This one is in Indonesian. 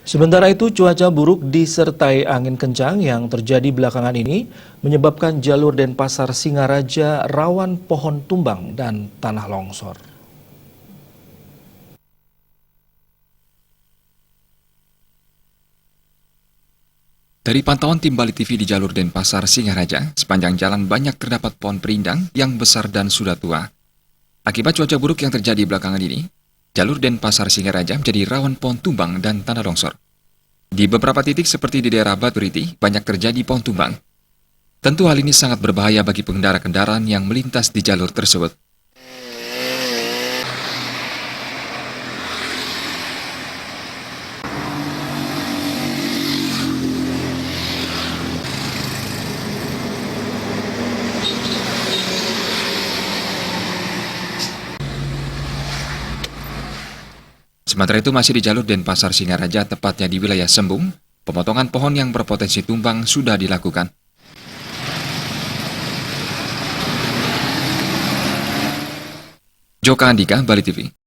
Sementara itu, cuaca buruk disertai angin kencang yang terjadi belakangan ini menyebabkan jalur Denpasar Singaraja rawan pohon tumbang dan tanah longsor. Dari pantauan tim Bali TV di jalur Denpasar Singaraja, sepanjang jalan banyak terdapat pohon perindang yang besar dan sudah tua. Akibat cuaca buruk yang terjadi belakangan ini, jalur Denpasar Singaraja menjadi rawan pohon tumbang dan tanah longsor. Di beberapa titik seperti di daerah Baturiti, banyak terjadi pohon tumbang. Tentu hal ini sangat berbahaya bagi pengendara kendaraan yang melintas di jalur tersebut. Sementara itu masih di jalur Denpasar Singaraja, tepatnya di wilayah Sembung, pemotongan pohon yang berpotensi tumbang sudah dilakukan. Joka Andika, Bali TV.